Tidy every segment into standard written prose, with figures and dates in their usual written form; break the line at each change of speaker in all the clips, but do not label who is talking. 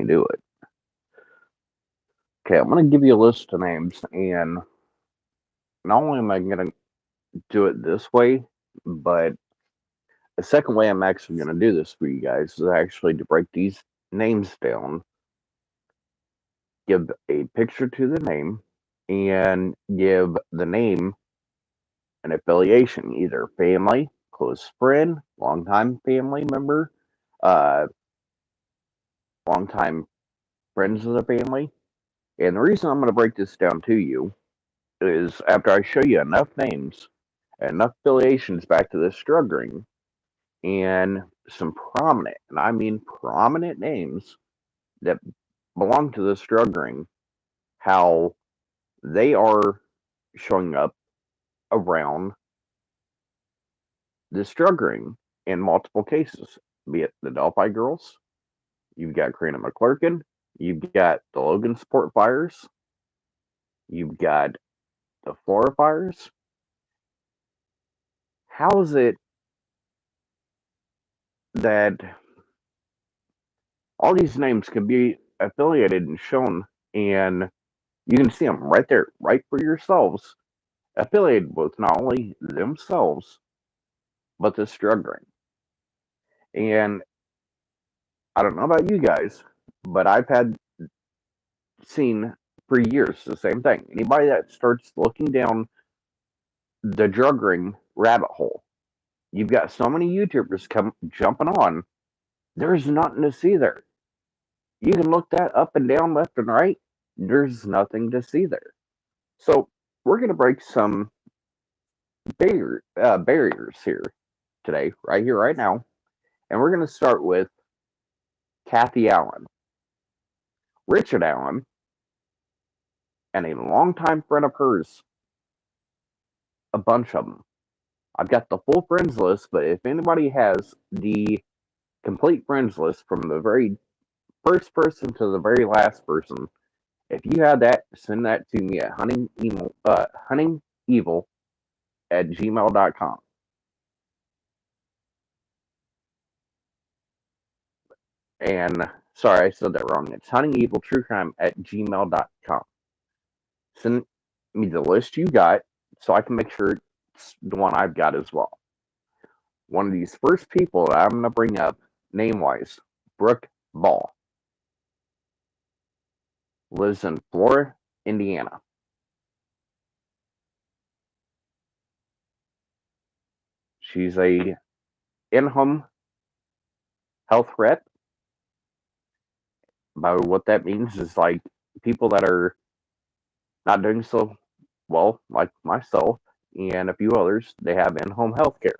do it. Okay, I'm going to give you a list of names, and not only am I going to do it this way, but the second way I'm actually going to do this for you guys is actually to break these names down, give a picture to the name, and give the name an affiliation, either family, close friend, longtime family member, uh, longtime friends of the family. And the reason I'm going to break this down to you is after I show you enough names, enough affiliations back to this drug ring, and some prominent, and I mean prominent names that belong to this drug ring, how they are showing up around this drug ring in multiple cases, be it the Delphi girls, you've got Karina McClurkin, you've got the Logansport fires, you've got the Florida fires. How is it that all these names can be affiliated and shown, and you can see them right there, right for yourselves, affiliated with not only themselves, but this drug ring? And I don't know about you guys, but I've had seen for years the same thing. Anybody that starts looking down the drug ring rabbit hole, you've got so many YouTubers come jumping on. There's nothing to see there. You can look that up and down, left and right. There's nothing to see there. So we're going to break some barriers here today, right here, right now, and we're going to start with Kathy Allen, Richard Allen, and a longtime friend of hers. A bunch of them. I've got the full friends list, but if anybody has the complete friends list from the very first person to the very last person, if you have that, send that to me at huntingevil at gmail.com. And sorry, I said that wrong. It's huntingeviltruecrime at gmail.com. Send me the list you got so I can make sure it's the one I've got as well. One of these first people that I'm going to bring up, name wise, Brooke Ball, lives in Flora, Indiana. She's a in-home health rep. By what that means is like people that are not doing so well, like myself and a few others, they have in-home health care.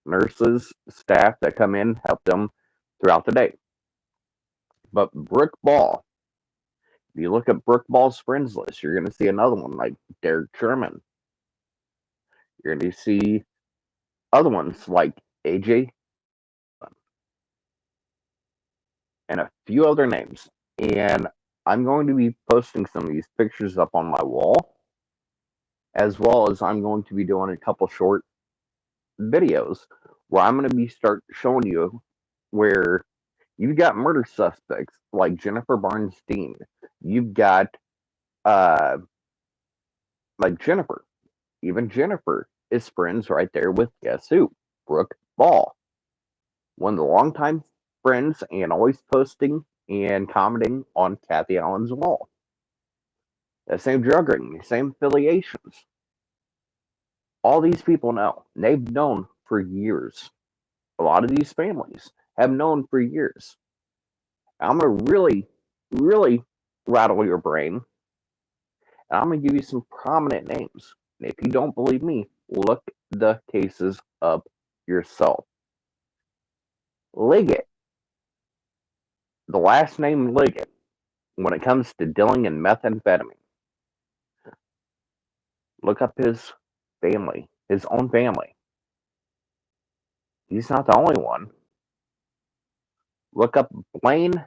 Nurses, staff that come in, help them throughout the day. But Brooke Ball, if you look at Brooke Ball's friends list, you're going to see another one like Derek Sherman. You're going to see other ones like AJ and a few other names. And I'm going to be posting some of these pictures up on my wall, as well as I'm going to be doing a couple short videos where I'm going to be start showing you where you've got murder suspects like Jennifer Barnes Dean. You've got uh like Jennifer. Even Jennifer is friends right there with guess who? Brooke Ball. One of the longtime friends and always posting and commenting on Kathy Allen's wall. The same drug ring, same affiliations. All these people know. They've known for years. A lot of these families have known for years. I'm going to really, really rattle your brain. And I'm going to give you some prominent names. And if you don't believe me, look the cases up yourself. Liggett, the last name Liggett, when it comes to dealing in methamphetamine, look up his family, his own family. He's not the only one. Look up Blaine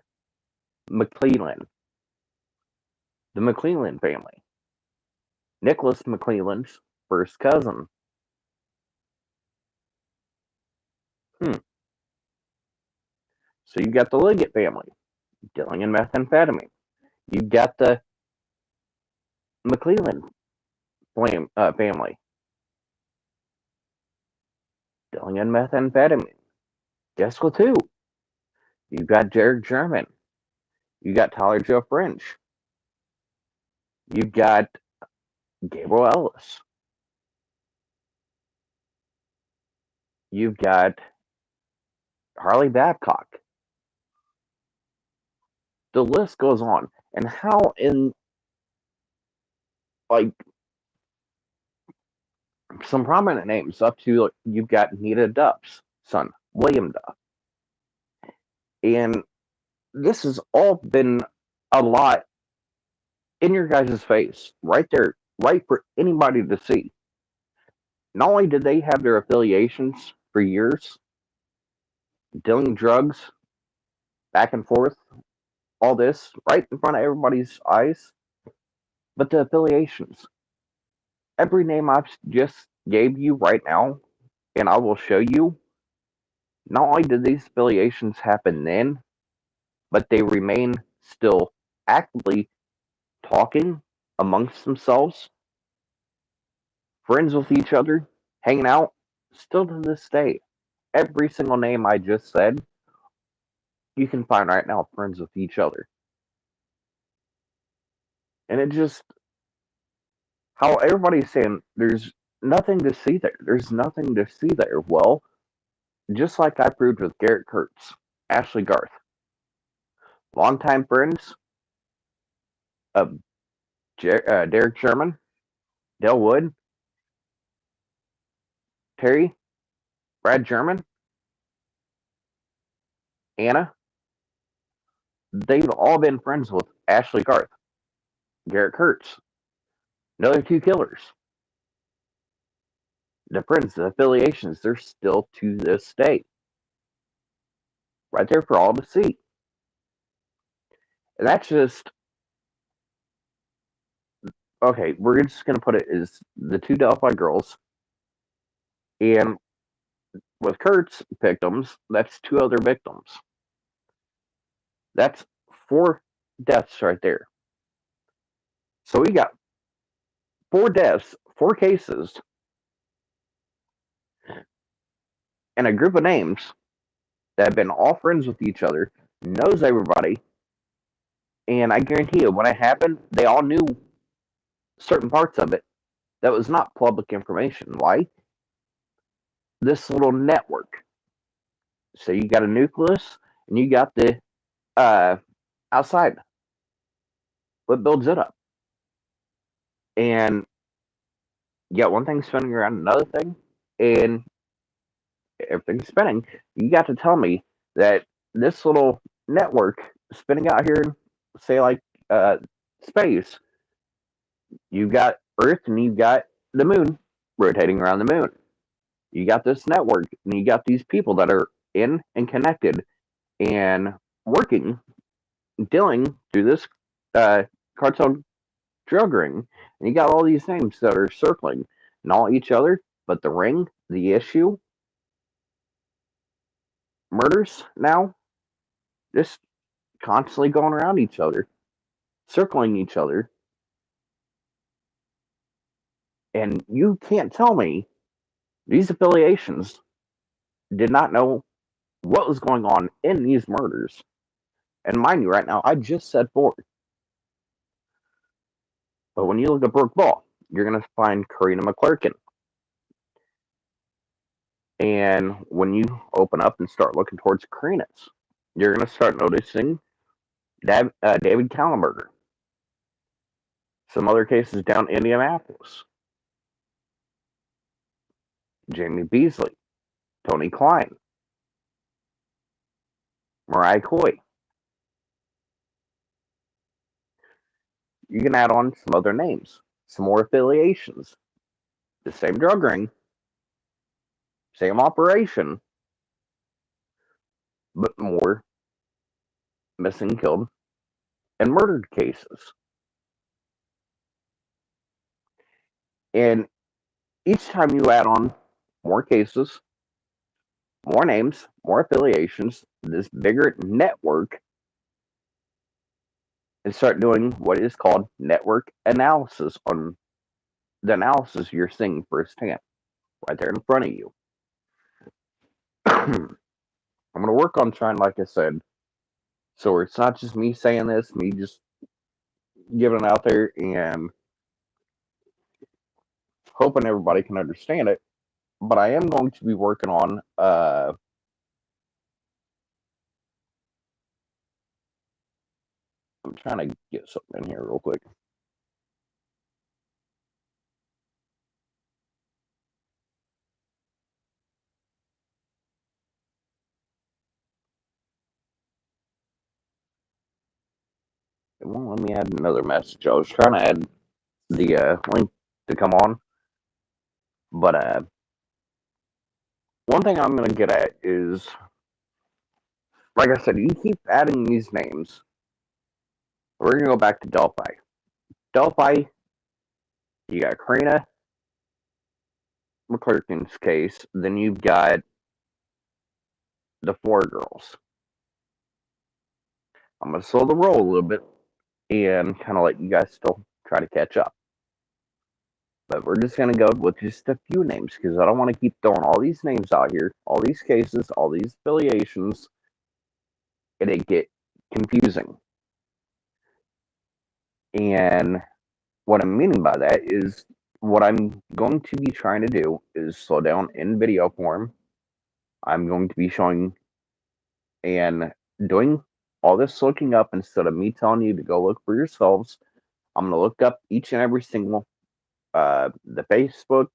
McClellan, the McClellan family. Nicholas McClellan's first cousin. Hmm. So you got the Liggett family. dealing in methamphetamine. You've got the McClellan family, dealing in methamphetamine. Guess what, too? You've got Derek Sherman. You got Tyler Joe French. You've got Gabriel Ellis. You've got Harley Babcock. The list goes on. And how in like some prominent names up to you've got Nita Duff's son, William Duff. And this has all been a lot in your guys' face, right there, right for anybody to see. Not only did they have their affiliations for years, dealing drugs back and forth, all this right in front of everybody's eyes, but the affiliations. Every name I've just gave you right now, and I will show you, not only did these affiliations happen then, but they remain still actively talking amongst themselves, friends with each other, hanging out, still to this day. Every single name I just said, you can find right now friends with each other. And it just, how everybody's saying there's nothing to see there. There's nothing to see there. Well, just like I proved with Garrett Kurtz, Ashley Garth, longtime friends of Derek Sherman, Dale Wood, Terry, Brad Sherman, Anna, they've all been friends with Ashley Garth, Garrett Kurtz, another two killers. The friends, the affiliations, they're still to this day. Right there for all to see. And that's just, okay, we're just going to put it as the two Delphi girls. And with Kurt's victims, that's two other victims. That's four deaths right there. So we got four deaths, four cases, and a group of names that have been all friends with each other, knows everybody, and I guarantee you, when it happened, they all knew certain parts of it that was not public information. Why? This little network. So you got a nucleus, and you got the outside, what builds it up, and you got one thing spinning around another thing, and everything's spinning. You got to tell me that this little network spinning out here, say like space, you've got Earth and you've got the moon rotating around the moon. You got this network and you got these people that are in and connected and working, dealing through this cartel drug ring. And you got all these names that are circling, not each other, but the ring, the issue, murders now, just constantly going around each other, circling each other. And you can't tell me these affiliations did not know what was going on in these murders. And mind you, right now, I just said four. But when you look at Brooke Ball, you're going to find Karina McClurkin. And when you open up and start looking towards Karina's, you're going to start noticing David Kallenberger. Some other cases down in Indianapolis. Jamie Beasley, Tony Klein, Mariah Coy. You can add on some other names, some more affiliations. The same drug ring, same operation, but more missing, killed, and murdered cases. And each time you add on more cases, more names, more affiliations, this bigger network, and start doing what is called network analysis on the analysis you're seeing firsthand right there in front of you. I'm going to work on trying, like I said, so it's not just me saying this, me just giving it out there and hoping everybody can understand it. But I am going to be working on I'm trying to get something in here real quick. It won't let me add another message. I was trying to add the link to come on, but one thing I'm going to get at is, like I said, you keep adding these names. We're going to go back to Delphi. Delphi, you got Karina McClurkin's case, then you've got the four girls. I'm going to slow the roll a little bit and kind of let you guys still try to catch up. But we're just going to go with just a few names because I don't want to keep throwing all these names out here, all these cases, all these affiliations, and it get confusing. And what I'm meaning by that is what I'm going to be trying to do is slow down in video form. I'm going to be showing and doing all this looking up instead of me telling you to go look for yourselves. I'm going to look up each and every single the Facebook,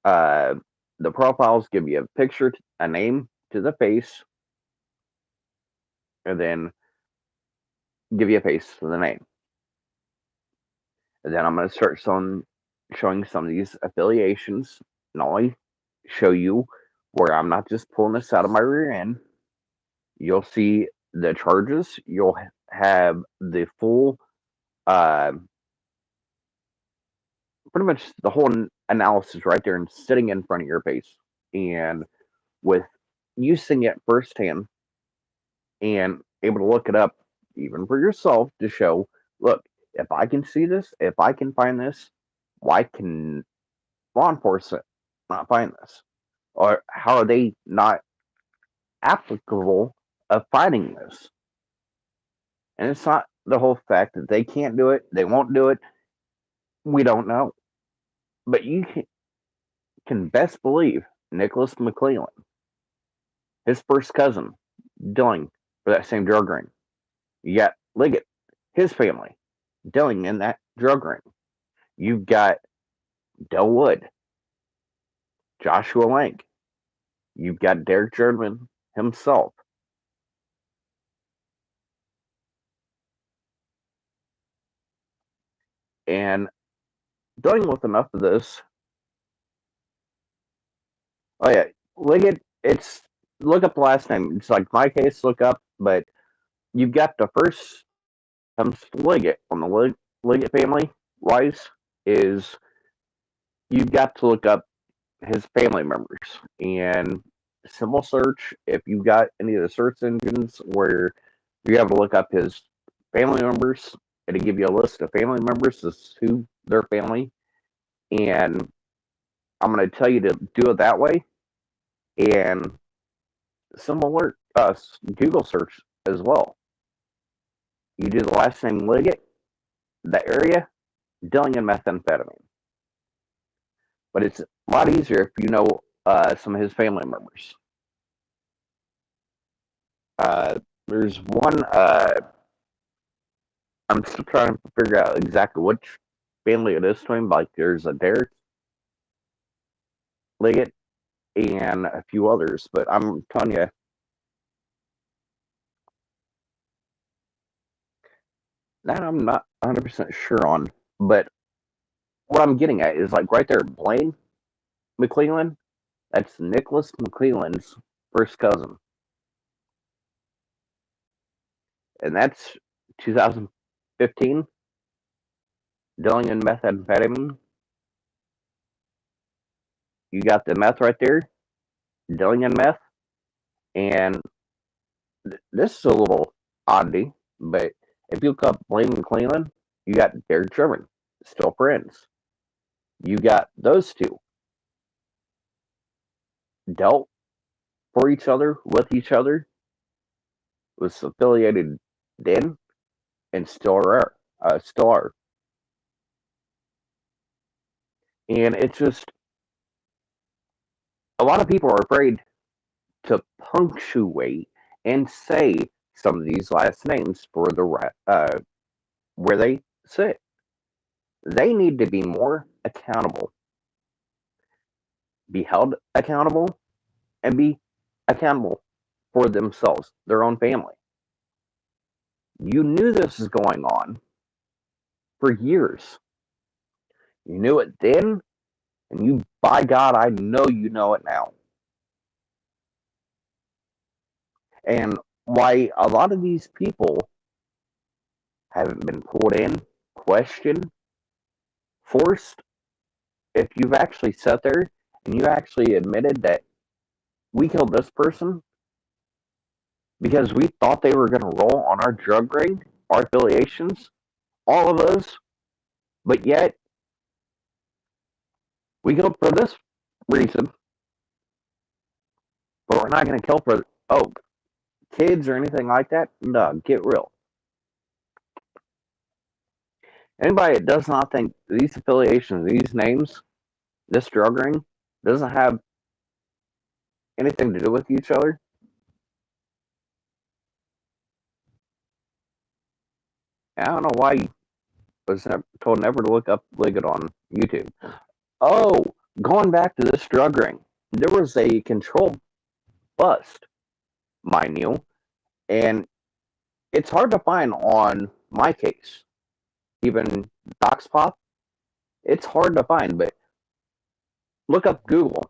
the profiles give you a picture, a name to the face, and then give you a face for the name. And then I'm going to start showing some of these affiliations, not only show you where I'm not just pulling this out of my rear end. You'll see the charges. You'll have the full, pretty much the whole analysis right there and sitting in front of your face. And with you seeing it firsthand and able to look it up even for yourself to show, look, if I can see this, if I can find this, why can law enforcement not find this? Or how are they not applicable of finding this? And it's not the whole fact that they can't do it, they won't do it. We don't know. But you can best believe Nicholas McClellan, his first cousin, dealing for that same drug ring. You got Liggett, his family, dealing in that drug ring. You've got Del Wood, Joshua Lank. You've got Derek Jerdman himself. And dealing with enough of this. Oh yeah, Liggett. It's look up the last name. It's like my case. Look up, but you've got the first comes Liggett on the Liggett family wise is you've got to look up his family members and simple search if you've got any of the search engines where you have to look up his family members. It'll give you a list of family members as to their family, and I'm going to tell you to do it that way. And similar Google search as well. You do the last name Liggett, the area, dealing in methamphetamine. But it's a lot easier if you know some of his family members. There's one, I'm still trying to figure out exactly which family it is to him. Like there's a Derek Liggett and a few others, but I'm telling you, that I'm not 100% sure on. But what I'm getting at is like right there, Blaine McClellan, that's Nicholas McClellan's first cousin. And that's 2015, dealing in methamphetamine. You got the meth right there, dealing in meth. And this is a little oddity, but If you look up Blame in Cleveland, you got Derek Sherman, still friends. You got those two dealt for each other, with each other, was affiliated then, and still are. Still are. And it's just a lot of people are afraid to punctuate and say some of these last names for the where they sit. They need to be more accountable, be held accountable, and be accountable for themselves, their own family. You knew this was going on for years. You knew it then, and you, by God, I know you know it now. And why a lot of these people haven't been pulled in, questioned, forced. If you've actually sat there and you actually admitted that we killed this person because we thought they were going to roll on our drug ring, our affiliations, all of those, but yet we killed for this reason, but we're not going to kill for, oh, kids or anything like that? No, get real. Anybody that does not think these affiliations, these names, this drug ring doesn't have anything to do with each other, I don't know why you was told never to look up Liggett on YouTube. Oh, going back to this drug ring, there was a controlled bust, mind you, and it's hard to find on my case. Even DocsPop, it's hard to find, but look up Google.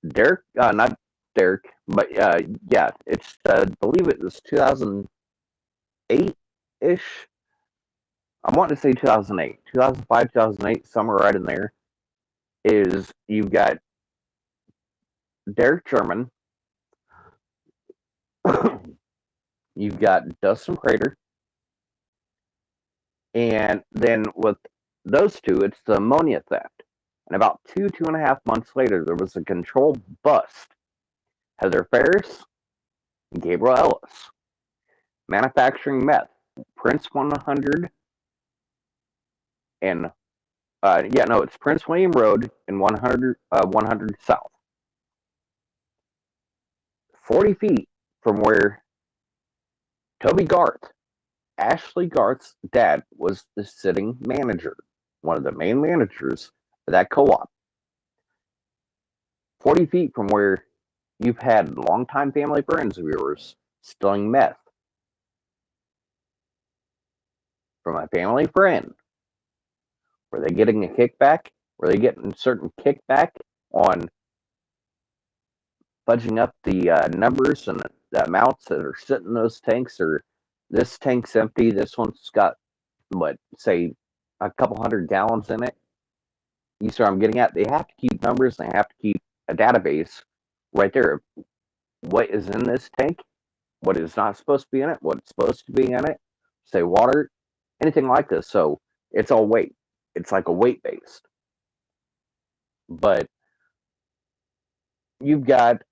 Derek, not Derek, but yeah, it's I believe it was 2008 ish. I want to say 2008, 2005, 2008, somewhere right in there. Is you've got Derek Sherman, you've got Dustin Crater, and then with those two, it's the ammonia theft. And about 2.5 months later, there was a controlled bust. Heather Ferris, Gabriel Ellis, manufacturing meth, Prince 100, and yeah, no, it's Prince William Road and 100 South. 40 feet from where Toby Garth, Ashley Garth's dad, was the sitting manager, one of the main managers of that co-op. 40 feet from where you've had longtime family friends of yours stealing meth from a family friend. Were they getting a kickback? Were they getting certain kickback on fudging up the numbers and the amounts that are sitting in those tanks? Or this tank's empty, this one's got, what, say, a couple hundred gallons in it? You see what I'm getting at? They have to keep numbers, they have to keep a database right there of what is in this tank, what is not supposed to be in it, what's supposed to be in it, say water, anything like this. So it's all weight. It's like a weight based. But you've got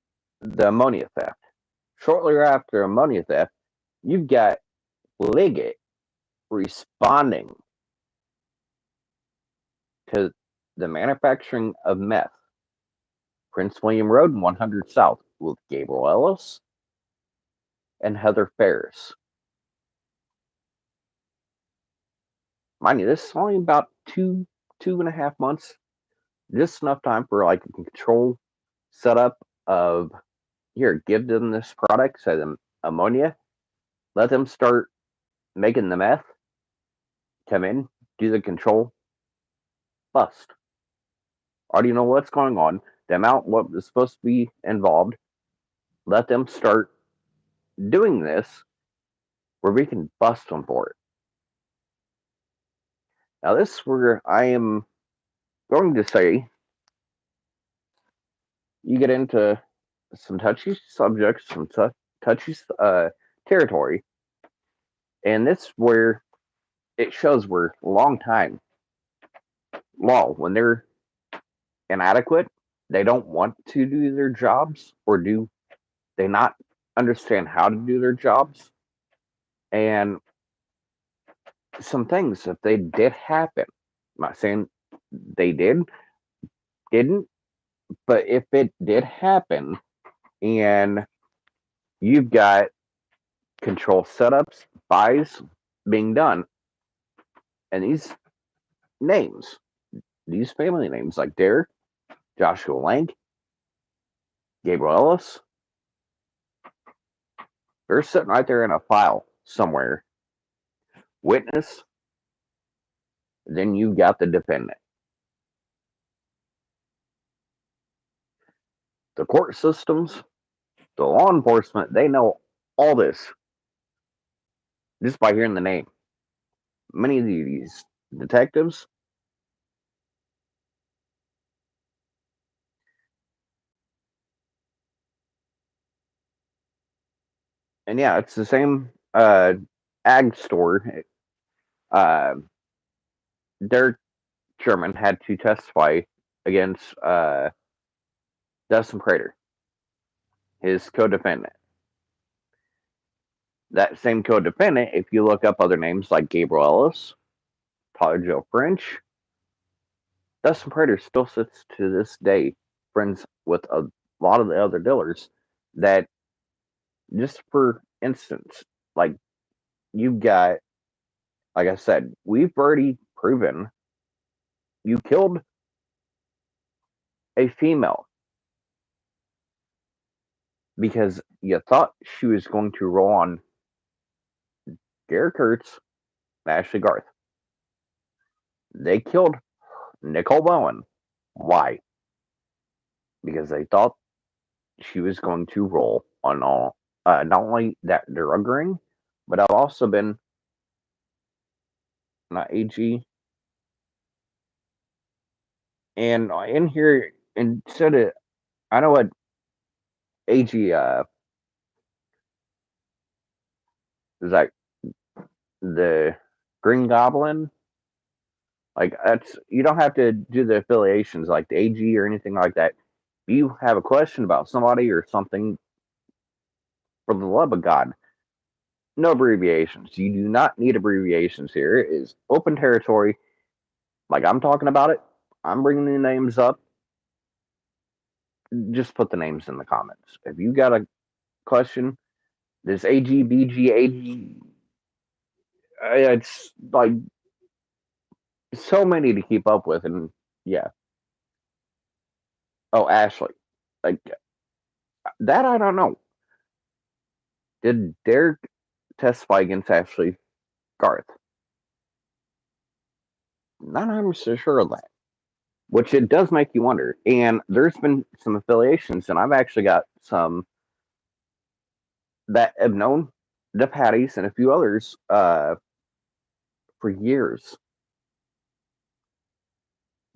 the ammonia theft. Shortly after ammonia theft, you've got Liggett responding to the manufacturing of meth, Prince William Road and 100 South, with Gabriel Ellis and Heather Ferris. Mind you, this is only about 2.5 months, just enough time for like a control setup of, here, give them this product, say them ammonia, let them start making the meth, come in, do the control, bust. Already know what's going on, the amount, what was supposed to be involved, let them start doing this where we can bust them for it. Now, this is where I am going to say you get into some touchy subjects, some touchy territory. And this where it shows where long time law, when they're inadequate, they don't want to do their jobs, or do they not understand how to do their jobs. And some things, if they did happen, I'm not saying they didn't, but if it did happen and you've got control setups, buys being done, and names, these family names like Derek, Joshua Lang, Gabriel Ellis, they're sitting right there in a file somewhere. Witness, then you've got the defendant. The court systems, the law enforcement, they know all this just by hearing the name. Many of these detectives, and yeah, it's the same ag store. Uh, Derek Sherman had to testify against Dustin Prater, his co-defendant. That same co-defendant, if you look up other names like Gabriel Ellis, Tyler Joe French, Dustin Prater still sits to this day friends with a lot of the other dealers. That, just for instance, like you've got, like I said, we've already proven you killed a female because you thought she was going to roll on Garrett Kurtz and Ashley Garth. They killed Nicole Bowen. Why? Because they thought she was going to roll on not only that drug ring, but I've also been not AG, and in here instead of, I know what AG is, like the Green Goblin. Like, that's, you don't have to do the affiliations like the AG or anything like that. If you have a question about somebody or something, for the love of God, no abbreviations. You do not need abbreviations here. It is open territory. Like I'm talking about it, I'm bringing the names up. Just put the names in the comments. If you got a question, this AG, BG, AG, it's like so many to keep up with. And yeah. Oh, Ashley. Like, that, I don't know. Did Derek testify against Ashley Garth? Not 100% sure of that. Which it does make you wonder. And there's been some affiliations, and I've actually got some that have known the Patties and a few others for years.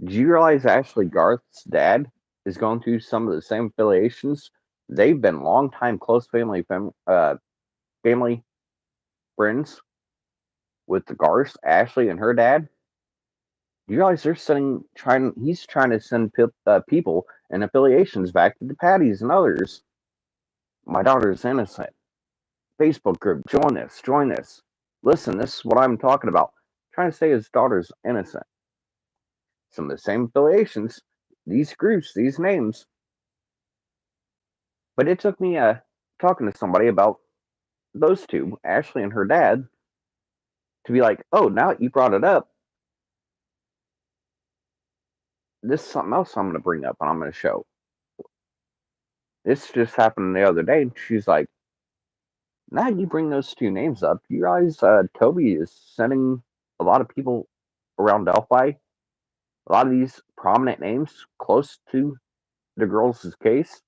Do you realize Ashley Garth's dad is going through some of the same affiliations? They've been longtime close family friends with the Garths, Ashley and her dad. Do you realize he's trying to send people and affiliations back to the Patties and others? My daughter is innocent. Facebook group, join this, join this. Listen, this is what I'm talking about. Trying to say his daughter's innocent. Some of the same affiliations, these groups, these names. But it took me talking to somebody about those two, Ashley and her dad, to be like, oh, now that you brought it up, this is something else I'm going to bring up and I'm going to show. This just happened the other day. And she's like, now you bring those two names up, you realize Toby is sending a lot of people around Delphi, a lot of these prominent names close to the girls' case.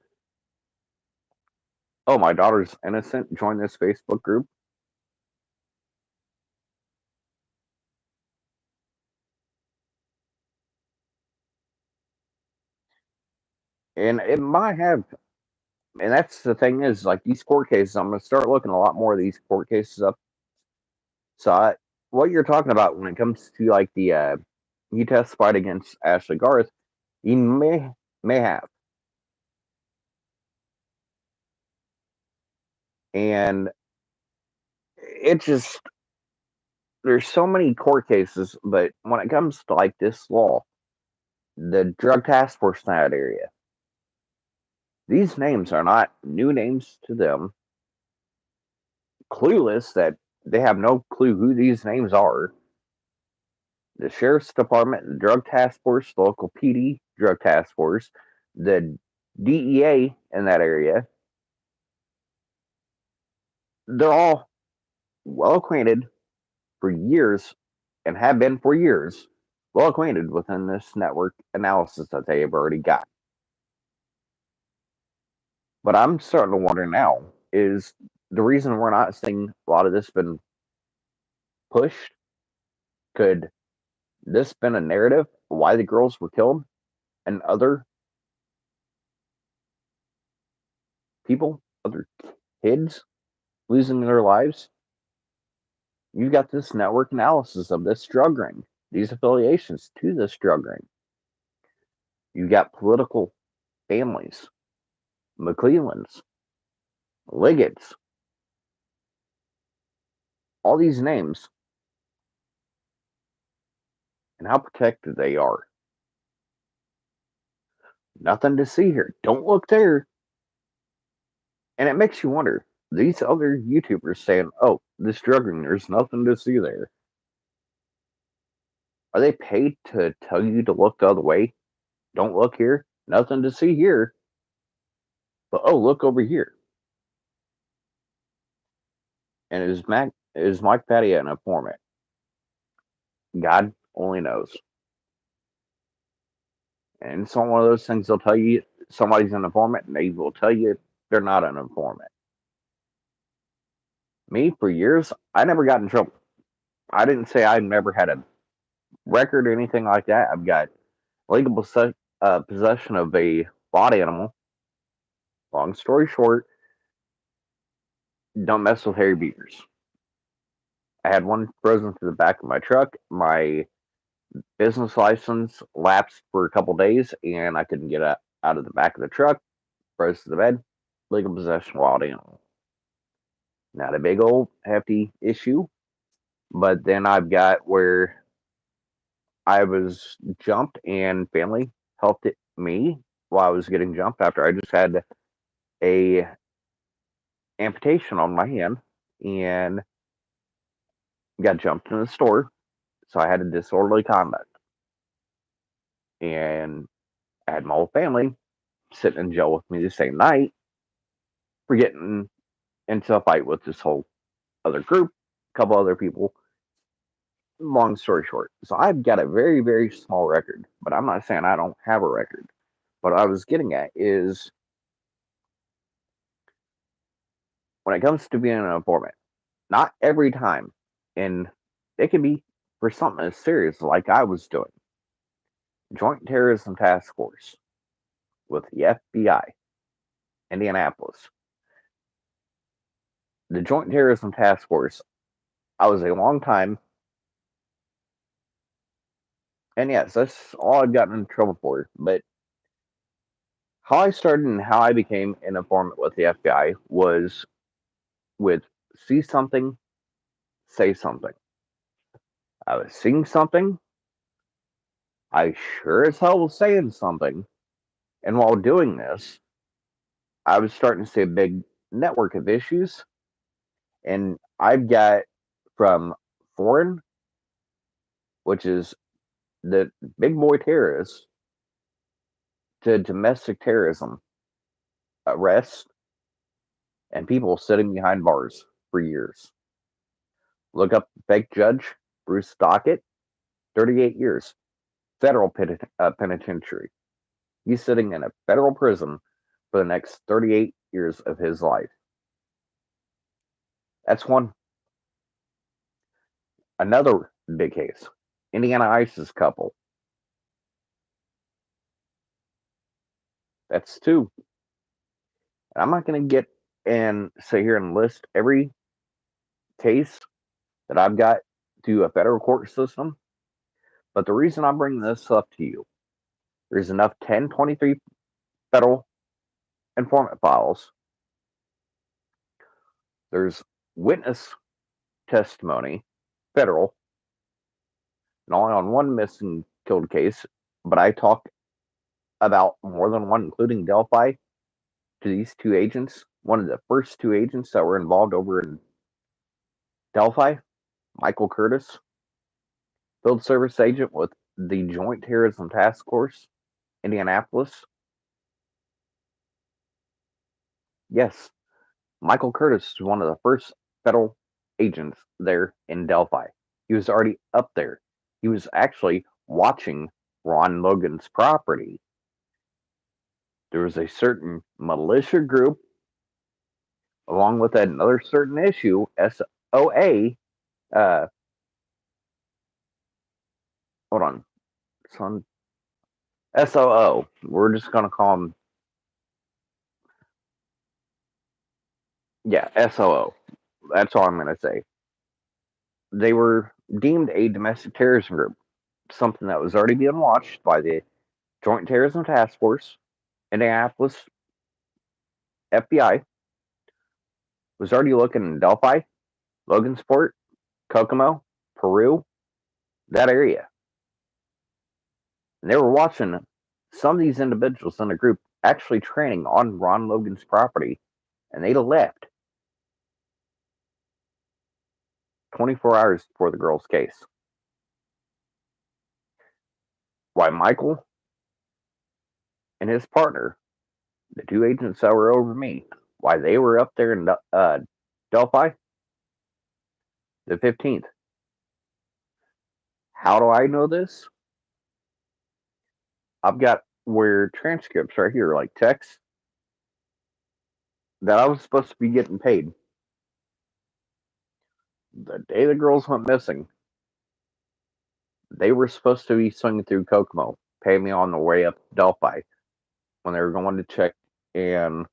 Oh, my daughter's innocent. Join this Facebook group. And it might have, and that's the thing is, like these court cases, I'm going to start looking a lot more of these court cases up So what you're talking about when it comes to like the he testified against Ashley Garth, he may have, and it just there's so many court cases, but when it comes to like this law, the drug task force in that area, these names are not new names to them. Clueless that they have no clue who these names are. The sheriff's department, the drug task force, the local PD drug task force, the DEA in that area, they're all well acquainted for years and have been for years, well acquainted within this network analysis that they have already got. But I'm starting to wonder now is the reason we're not seeing a lot of this been pushed? Could this been a narrative why the girls were killed and other people, other kids losing their lives? You've got this network analysis of this drug ring, these affiliations to this drug ring. You've got political families, McClellands, Liggett's, all these names, and how protected they are. Nothing to see here. Don't look there. And it makes you wonder these other YouTubers saying, oh, this drug ring, there's nothing to see there. Are they paid to tell you to look the other way? Don't look here. Nothing to see here. But oh, look over here. And is Mike Patty an informant? God only knows. And it's not one of those things they'll tell you somebody's an informant and they will tell you they're not an informant. Me, for years, I never got in trouble. I didn't say I've never had a record or anything like that. I've got legal possession of a wild animal. Long story short, don't mess with hairy beavers. I had one frozen to the back of my truck. My business license lapsed for a couple days, and I couldn't get out of the back of the truck. Froze to the bed. Legal possession of wild animal. Not a big old hefty issue, but then I've got where I was jumped and family helped me while I was getting jumped after I just had a amputation on my hand and got jumped in the store. So I had a disorderly conduct. And I had my whole family sitting in jail with me the same night for getting into a fight with this whole other group, a couple other people. Long story short. So I've got a very, very small record, but I'm not saying I don't have a record. What I was getting at is when it comes to being an informant, not every time, and it can be for something as serious like I was doing. Joint Terrorism Task Force with the FBI, Indianapolis. The Joint Terrorism Task Force, I was a long time, and yes, that's all I've gotten in trouble for. But how I started and how I became an informant with the FBI was with see something, say something. I was seeing something, I sure as hell was saying something, and while doing this, I was starting to see a big network of issues, and I've got from foreign, which is the big boy terrorists, to domestic terrorism, arrests, and people sitting behind bars for years. Look up fake judge Bruce Dockett, 38 years, federal penitentiary. He's sitting in a federal prison for the next 38 years of his life. That's one. Another big case. Indiana ISIS couple. That's two. And I'm not going to get and sit here and list every case that I've got through a federal court system. But the reason I'm bringing this up to you, there's enough 1023 federal informant files. There's witness testimony, federal, not only on one missing killed case, but I talked about more than one, including Delphi, to these two agents. One of the first two agents that were involved over in Delphi, Michael Curtis, field service agent with the Joint Terrorism Task Force, Indianapolis. Yes, Michael Curtis was one of the first federal agents there in Delphi. He was already up there. He was actually watching Ron Logan's property. There was a certain militia group, along with another certain issue, SOA. Hold on, son. SOO. We're just gonna call him. Yeah, SOO. That's all I'm gonna say. They were deemed a domestic terrorism group, something that was already being watched by the Joint Terrorism Task Force, Indianapolis FBI, was already looking in Delphi, Logansport, Kokomo, Peru, that area. And they were watching some of these individuals in the group actually training on Ron Logan's property, and they left 24 hours before the girl's case. Why Michael and his partner, the two agents that were over me, why they were up there in Delphi the 15th. How do I know this? I've got where transcripts right here, like text, that I was supposed to be getting paid. The day the girls went missing, they were supposed to be swinging through Kokomo, pay me on the way up Delphi when they were going to check. And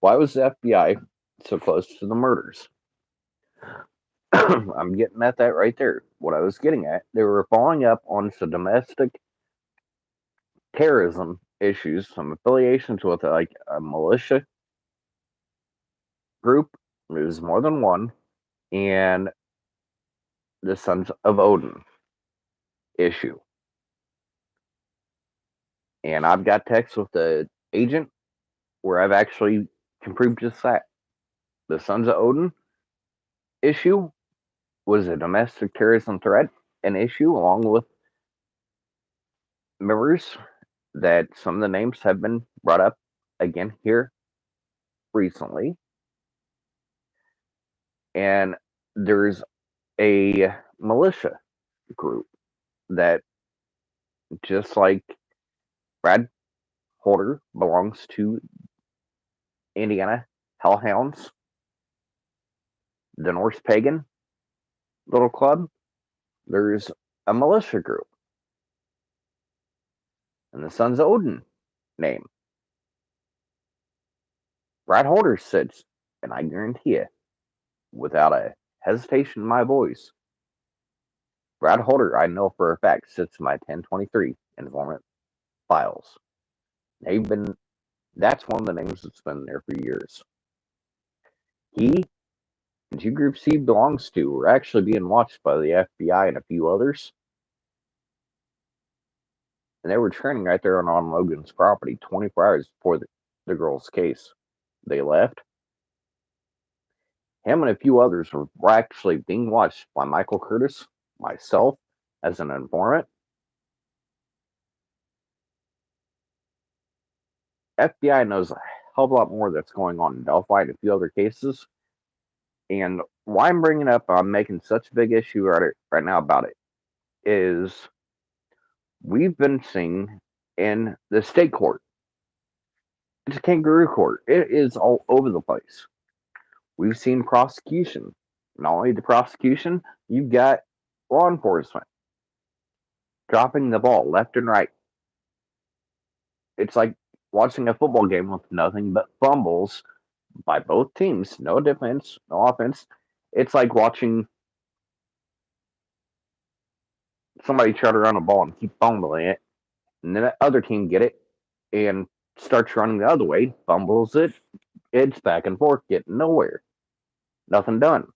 why was the FBI so close to the murders? I'm getting at that right there. What I was getting at, they were following up on some domestic terrorism issues, some affiliations with like a militia group. There's more than one, and the Sons of Odin issue. And I've got text with the agent where I've actually can prove just that. The Sons of Odin issue was a domestic terrorism threat, an issue, along with members that some of the names have been brought up again here recently. And there's a militia group that, just like Brad Holder, belongs to Indiana Hellhounds, the Norse Pagan little club. There's a militia group, and the Sons of Odin name. Brad Holder sits, and I guarantee you, without a hesitation in my voice, Brad Holder, I know for a fact, sits in my 1023 informant files. That's one of the names that's been there for years. He and two groups he belongs to were actually being watched by the FBI and a few others. And they were training right there on Logan's property 24 hours before the girl's case. They left. Him and a few others were actually being watched by Michael Curtis, myself, as an informant. FBI knows a hell of a lot more that's going on in Delphi and a few other cases. And why I'm bringing up, I'm making such a big issue right now about it, is we've been seeing in the state court, it's a kangaroo court. It is all over the place. We've seen prosecution. Not only the prosecution, you've got law enforcement dropping the ball left and right. It's like watching a football game with nothing but fumbles by both teams. No defense, no offense. It's like watching somebody try to run a ball and keep fumbling it, and then the other team get it and starts running the other way, fumbles it, it's back and forth, getting nowhere. Nothing done.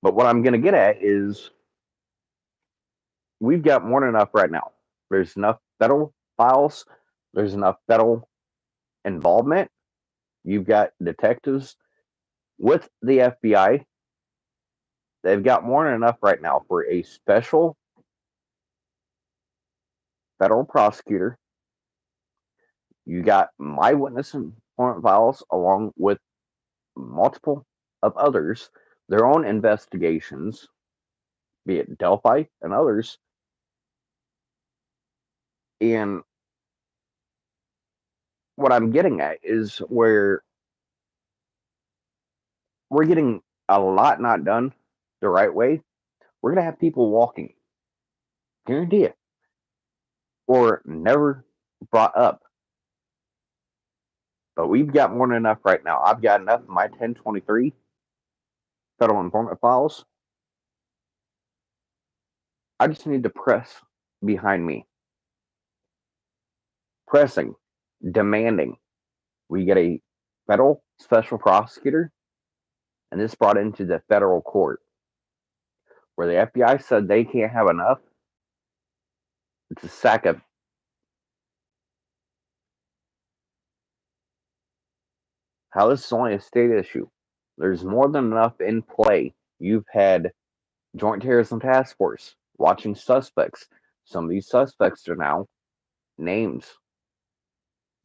But what I'm going to get at is we've got more than enough right now. There's enough federal files, there's enough federal involvement. You've got detectives with the FBI. They've got more than enough right now for a special federal prosecutor. You got my witness informant files along with multiple of others, their own investigations, be it Delphi and others. And what I'm getting at is where we're getting a lot not done the right way. We're going to have people walking, guarantee it, or never brought up. But we've got more than enough right now. I've got enough in my 1023 federal informant files. I just need to press behind me. Pressing, demanding. We get a federal special prosecutor, and this brought into the federal court, where the FBI said they can't have enough. It's a sack of how this is only a state issue. There's more than enough in play. You've had Joint Terrorism Task Force watching suspects. Some of these suspects are now names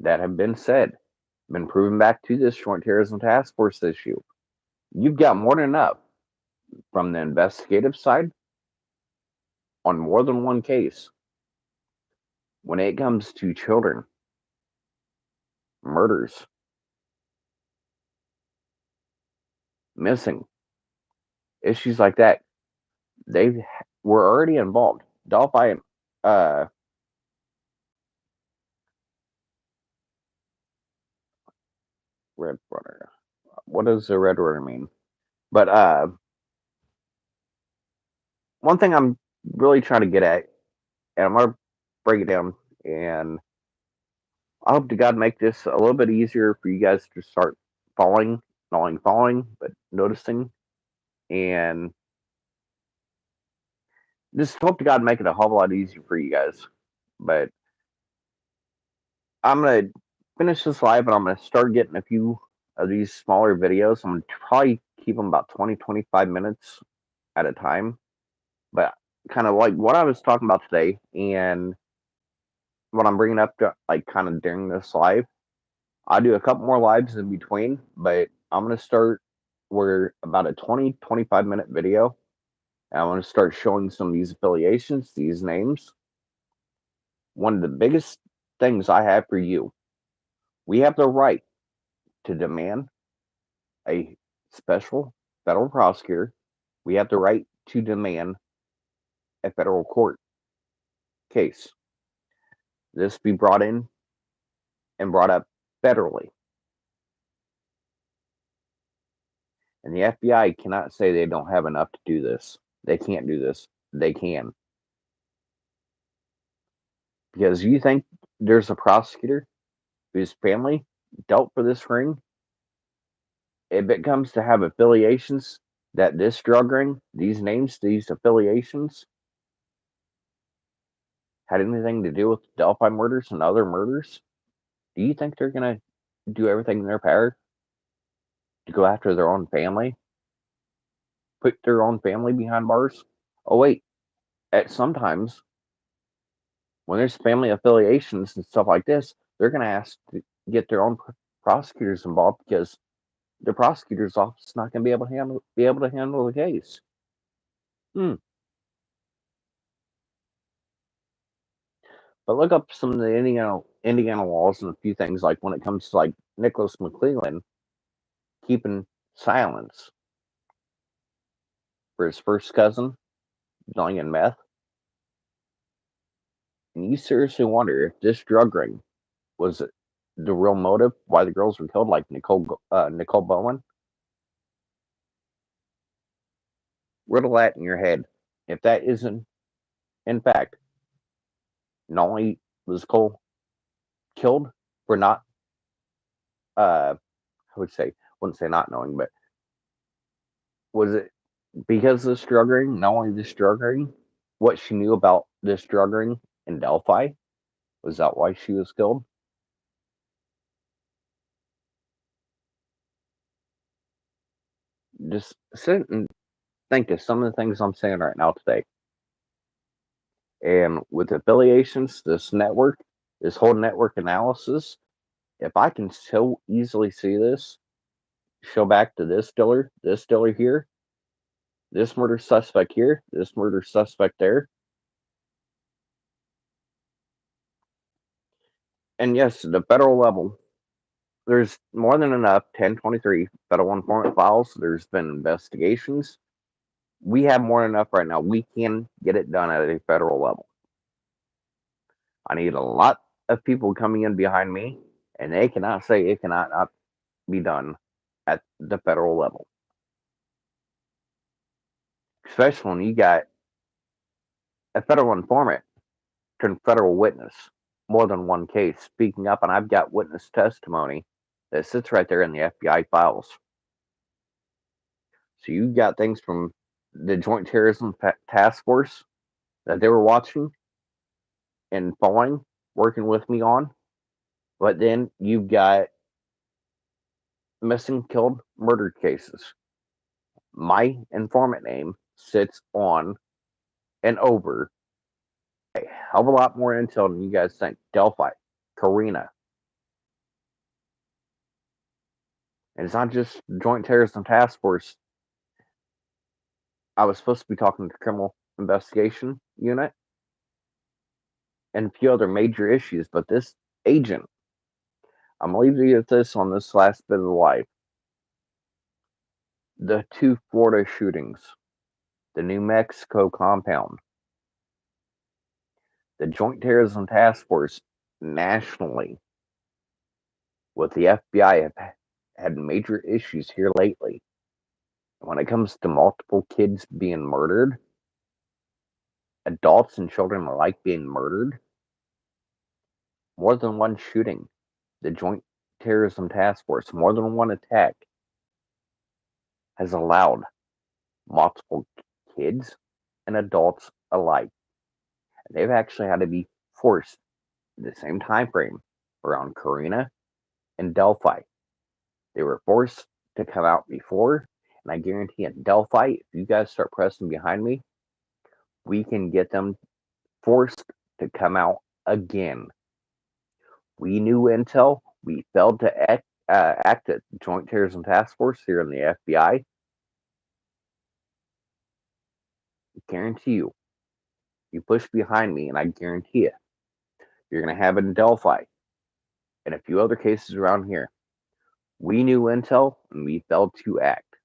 that have been said, been proven back to this Joint Terrorism Task Force issue. You've got more than enough from the investigative side on more than one case. When it comes to children, murders, missing, issues like that, they were already involved. Delphi and Red Runner. What does the Red Runner mean? But one thing I'm really trying to get at, and I'm gonna break it down, and I hope to God make this a little bit easier for you guys to start following, not only following, but noticing, and just hope to God make it a whole lot easier for you guys. But I'm gonna finish this live, and I'm gonna start getting a few of these smaller videos. I'm gonna probably keep them about 20, 25 minutes at a time. But kind of like what I was talking about today, and what I'm bringing up to, like, kind of during this live, I do a couple more lives in between, but I'm gonna start where about a 20, 25-minute video. And I want to start showing some of these affiliations, these names. One of the biggest things I have for you, we have the right to demand a special federal prosecutor. We have the right to demand a federal court case. This be brought in and brought up federally. And the FBI cannot say they don't have enough to do this. They can't do this. They can. Because you think there's a prosecutor whose family dealt for this ring, if it comes to have affiliations that this drug ring, these names, these affiliations had anything to do with Delphi murders and other murders, do you think they're going to do everything in their power to go after their own family, put their own family behind bars? Oh, wait, at sometimes when there's family affiliations and stuff like this, they're going to ask to get their own prosecutors involved because the prosecutor's office is not going to be able to handle the case. Hmm. But look up some of the Indiana laws and a few things like when it comes to like Nicholas McClellan keeping silence for his first cousin dealing in meth. And you seriously wonder if this drug ring was the real motive why the girls were killed, like Nicole Bowen, riddle that in your head. If that isn't, in fact, not only was Cole killed for not, I wouldn't say not knowing, but was it because of this drug ring? Not only this drug ring, what she knew about this drug ring in Delphi, was that why she was killed? Just sit and think of some of the things I'm saying right now today. And with affiliations, this whole network analysis, if I can so easily see this, show back to this dealer here, this murder suspect here, this murder suspect there. And yes, the federal level, there's more than enough 1023 federal informant files. There's been investigations. We have more than enough right now. We can get it done at a federal level. I need a lot of people coming in behind me, and they cannot say it cannot not be done at the federal level. Especially when you got a federal informant turned federal witness, more than one case, speaking up, and I've got witness testimony that sits right there in the FBI files. So you got things from the Joint Terrorism Task Force that they were watching and following, working with me on. But then you've got missing, killed, murdered cases. My informant name sits on and over a hell of a lot more intel than you guys think. Delphi, Karina. And it's not just Joint Terrorism Task Force. I was supposed to be talking to the Criminal Investigation Unit and a few other major issues, but this agent, I'm going to leave you with this on this last bit of life. The two Florida shootings, the New Mexico compound, the Joint Terrorism Task Force nationally with the FBI have had major issues here lately. When it comes to multiple kids being murdered, adults and children alike being murdered, more than one shooting, the Joint Terrorism Task Force, more than one attack has allowed multiple kids and adults alike. They've actually had to be forced in the same time frame around Karina and Delphi. They were forced to come out before, and I guarantee in Delphi, if you guys start pressing behind me, we can get them forced to come out again. We knew intel. We failed to act at the Joint Terrorism Task Force here in the FBI. I guarantee you, you push behind me, and I guarantee it, you're going to have it in Delphi and a few other cases around here. We knew intel, and we failed to act.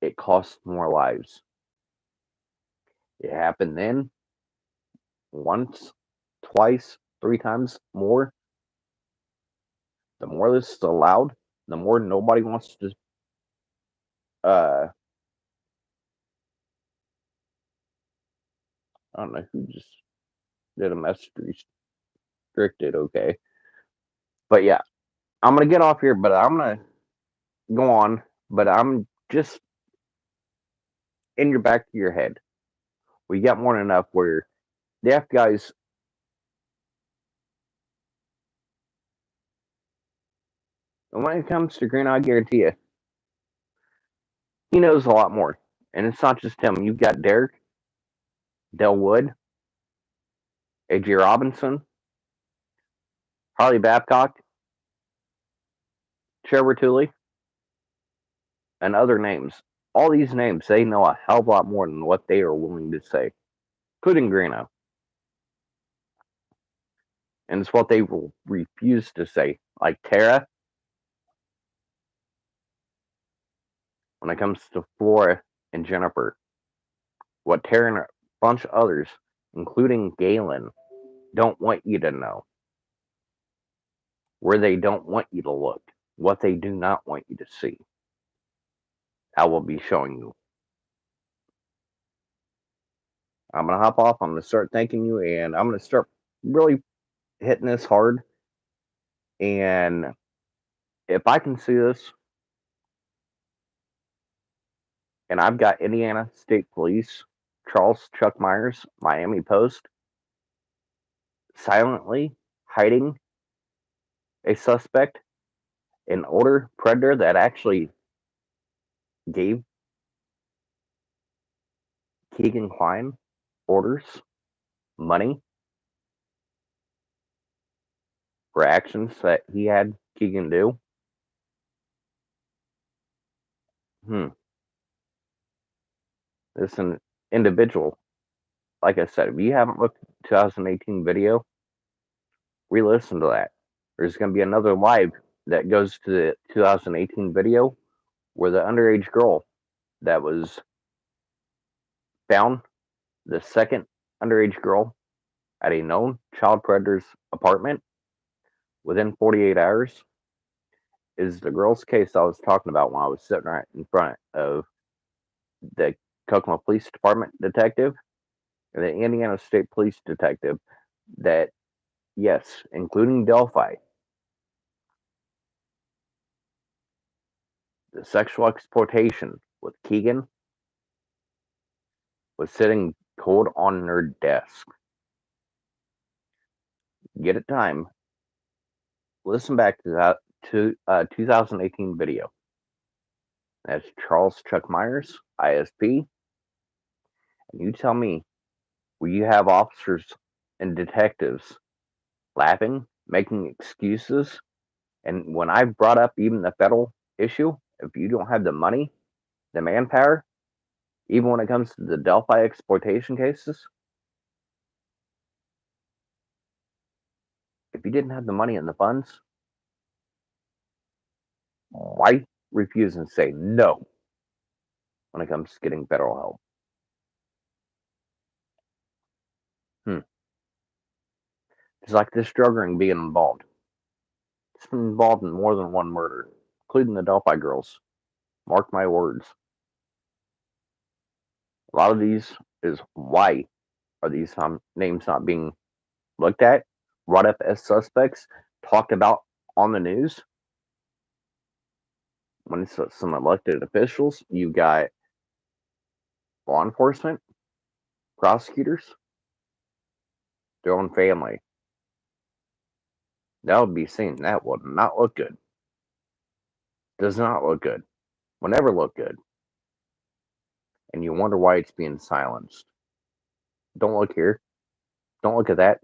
It cost more lives. It happened then, once, twice, three times more. The more this is allowed, the more nobody wants to I don't know who just did a message restricted, okay. But yeah, I'm gonna get off here, but I'm gonna go on, but I'm just in your back of your head. We got more than enough where the FBI's and when it comes to Green, I guarantee you, he knows a lot more. And it's not just him. You've got Derek, Del Wood, AJ Robinson, Harley Babcock, Trevor Tooley, and other names. All these names, they know a hell of a lot more than what they are willing to say, including Greeno. And it's what they will refuse to say. Like Tara, when it comes to Flora and Jennifer, what Tara and a bunch of others, including Galen, don't want you to know. where they don't want you to look, what they do not want you to see. I will be showing you. I'm going to hop off. I'm going to start thanking you, and I'm going to start really hitting this hard. And if I can see this, and I've got Indiana State Police, Charles Chuck Myers, Miami Post, silently hiding a suspect, an older predator that actually gave Keegan Klein orders, money for actions that he had Keegan do. This an individual, like I said, if you haven't looked at the 2018 video, re-listen to that. There's going to be another live that goes to the 2018 video where the underage girl that was found, the second underage girl at a known child predator's apartment within 48 hours, is the girl's case I was talking about when I was sitting right in front of the Kokomo Police Department detective and the Indiana State Police detective that, yes, including Delphi, the sexual exploitation with Keegan was sitting cold on her desk. Get it time. Listen back to that 2018 video. That's Charles Chuck Myers, ISP. And you tell me, will you have officers and detectives laughing, making excuses? And when I brought up even the federal issue, if you don't have the money, the manpower, even when it comes to the Delphi exploitation cases, if you didn't have the money and the funds, why refuse and say no when it comes to getting federal help? It's like this drug ring being involved. It's been involved in more than one murder, including the Delphi girls. Mark my words. A lot of these is why are these names not being looked at, brought up as suspects, talked about on the news? When it's some elected officials, you got law enforcement, prosecutors, their own family. That would be seen. That would not look good. Does not look good. Will never look good. And you wonder why it's being silenced. Don't look here. Don't look at that.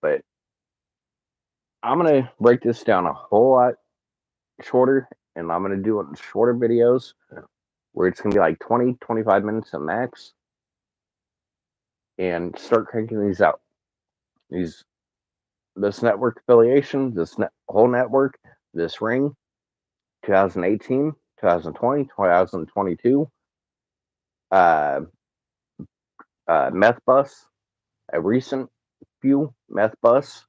But I'm going to break this down a whole lot shorter, and I'm going to do it in shorter videos where it's going to be like 20, 25 minutes at max, and start cranking these out. This network affiliation, whole network, this ring, 2018, 2020, 2022, uh, meth bus, a recent few meth bus.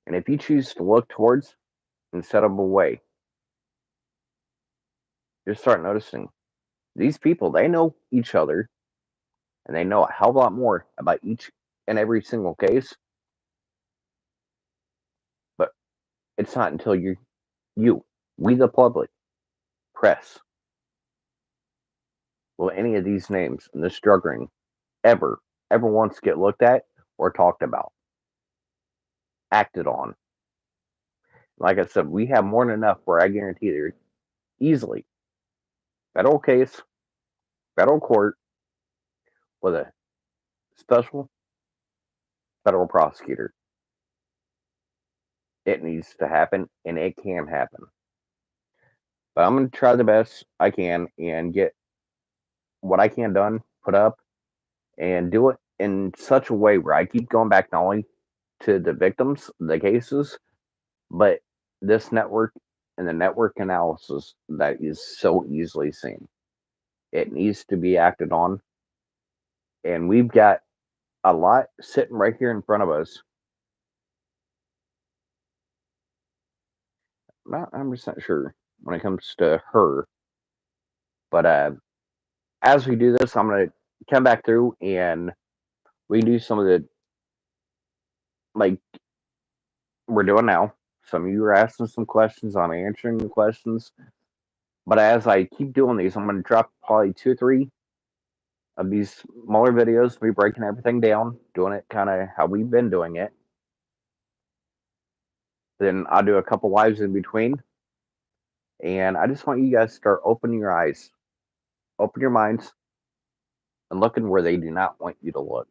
And if you choose to look towards instead of away, you'll start noticing these people, they know each other and they know a hell of a lot more about each and every single case. But it's not until we the public, press, will any of these names in this drug ring ever once get looked at or talked about, acted on. Like I said, we have more than enough where I guarantee there easily federal case, federal court with a special federal prosecutor. It needs to happen and it can happen. But I'm going to try the best I can and get what I can done, put up, and do it in such a way where I keep going back not only to the victims, the cases, but this network and the network analysis that is so easily seen. It needs to be acted on. And we've got a lot sitting right here in front of us. I'm not 100% sure when it comes to her, but as we do this, I'm gonna come back through and we can do some of the like we're doing now. Some of you are asking some questions, I'm answering the questions. But as I keep doing these, I'm gonna drop probably 2 or 3 of these smaller videos, me breaking everything down, doing it kind of how we've been doing it. Then I'll do a couple lives in between. And I just want you guys to start opening your eyes, open your minds, and looking where they do not want you to look.